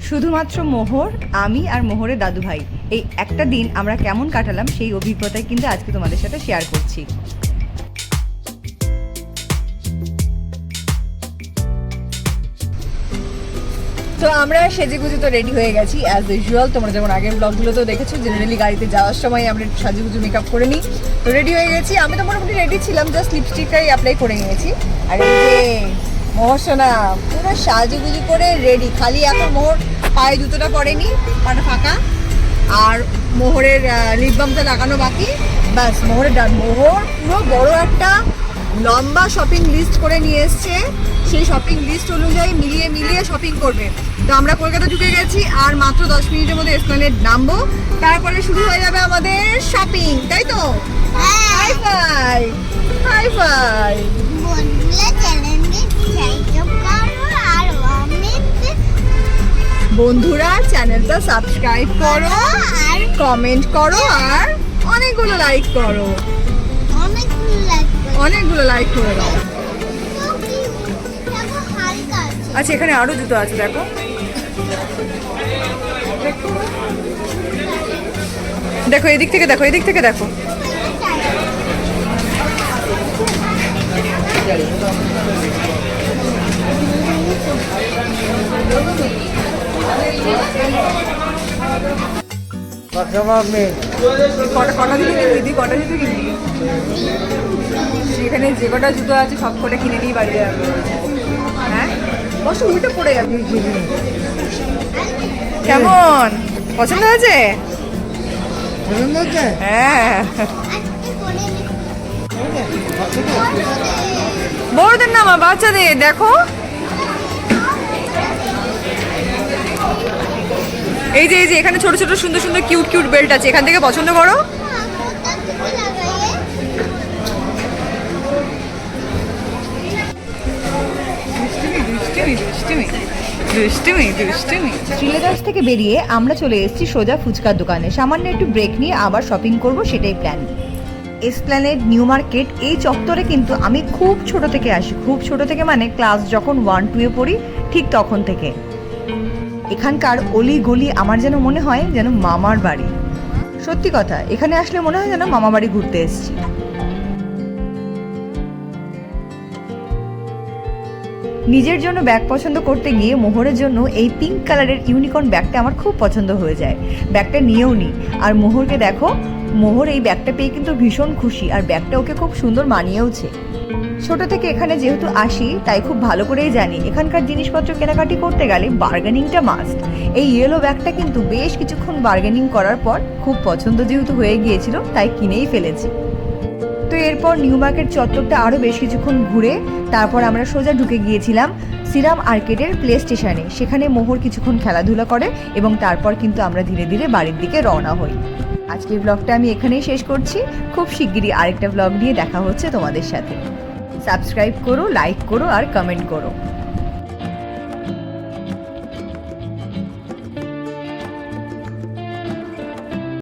শুধুমাত্র মোহর, আমি আর মোহরের দাদু ভাই এই একটা দিন আমরা কেমন কাটালাম সেই অভিজ্ঞতাই কিন্তু আজকে তোমাদের সাথে শেয়ার করছি। তো আমরা সেজেগুজে তো রেডি হয়ে গেছি অ্যাজ ইউজুয়াল। তোমরা যেমন আগের ব্লগগুলোতেও দেখেছো, জেনারেলি গাড়িতে যাওয়ার সময় আমরা সাজুগুজু মেকআপ করে নিই। তো রেডি হয়ে গেছি, আমি তো মোটামুটি রেডি ছিলাম, জাস্ট লিপস্টিকটাই অ্যাপ্লাই করে নিয়েছি। আর এই যে মোহর সোনা পুরো সাজুগুজু করে রেডি, খালি এখন মোহর পায়ে জুতোটা পরেনি, পাটা ফাঁকা, আর মোহরের লিপ বামটা লাগানো বাকি, ব্যাস মোহরের ডান। মোহর পুরো বড় একটা লম্বা শপিং লিস্ট করে নিয়ে এসছে, সেই শপিং লিস্ট অনুযায়ী মিলিয়ে মিলিয়ে শপিং করবে। তো আমরা কলকাতা ঢুকে গেছি, আর মাত্র 10 মিনিটের মধ্যে এসপ্ল্যানেড নামবো, তারপরে শুরু হয়ে যাবে আমাদের শপিং, তাই তো? Hi fi, hi fi. বন্ধুরা চ্যানেলটা সাবস্ক্রাইব করো আর কমেন্ট করো আর অনেকগুলো লাইক করো, অনেকগুলো লাইক করে দাও। আচ্ছা এখানে আরো জুতো আছে, দেখো দেখো, এদিক থেকে দেখো, এদিক থেকে দেখো। কটা জুতো কিনবি দিদি? কটা জুতো কিনবি? সেখানে যে কটা জুতো আছে সব কটা কিনে নিয়ে বাড়ি যাবে। হ্যাঁ বসো, উল্টে পড়ে যাবে। কেমন পছন্দ হয়েছে? হ্যাঁ বড়দের না মা, বাচ্চাদের দেখো। এই যে এখানে ছোট ছোট সুন্দর সুন্দর কিউট কিউট বেল্ট আছে, এখান থেকে পছন্দ করো। শ্রীলেদার্স থেকে বেরিয়ে আমরা চলে এসেছি সোজা ফুচকার দোকানে। সামান্য একটু ব্রেক নিয়ে আবার শপিং করব, সেটাই প্ল্যান। এসপ্ল্যানেড নিউ মার্কেট এই চত্বরে কিন্তু আমি খুব ছোট থেকে আসি, খুব ছোট থেকে মানে ক্লাস যখন 1-2-এ পড়ি ঠিক তখন থেকে। এখানকার অলি গলি আমার যেন মনে হয় যেন মামার বাড়ি। সত্যি কথা, এখানে আসলে মনে হয় যেন মামা বাড়ি ঘুরতে এসেছি। নিজের জন্য ব্যাগ পছন্দ করতে গিয়ে মোহরের জন্য এই পিঙ্ক কালারের ইউনিকর্ন ব্যাগটা আমার খুব পছন্দ হয়ে যায়। ব্যাগটা নিয়েও নিই, আর মোহরকে দেখো, মোহর এই ব্যাগটা পেয়ে কিন্তু ভীষণ খুশি, আর ব্যাগটা ওকে খুব সুন্দর মানিয়েওছে। ছোট থেকে এখানে যেহেতু আসি তাই খুব ভালো করেই জানি এখানকার জিনিসপত্র কেনাকাটি করতে গেলে বার্গেনিংটা মাস্ট। এই ইয়েলো ব্যাগটা কিন্তু বেশ কিছুক্ষণ বার্গেনিং করার পর খুব পছন্দ যেহেতু হয়ে গিয়েছিল তাই কিনেই ফেলেছি। তো এরপর নিউ মার্কেট চত্বরটা আরও বেশ কিছুক্ষণ ঘুরে তারপর আমরা সোজা ঢুকে গিয়েছিলাম সিরাম আর্কেডের প্লে স্টেশনে। সেখানে মোহর কিছুক্ষণ খেলাধুলা করে এবং তারপর কিন্তু আমরা ধীরে ধীরে বাড়ির দিকে রওনা হই। আজকের ব্লগটা আমি এখানেই শেষ করছি। খুব শিগগিরই আরেকটা ব্লগ নিয়ে দেখা হচ্ছে তোমাদের সাথে। সাবস্ক্রাইব করো, লাইক করো আর কমেন্ট করো।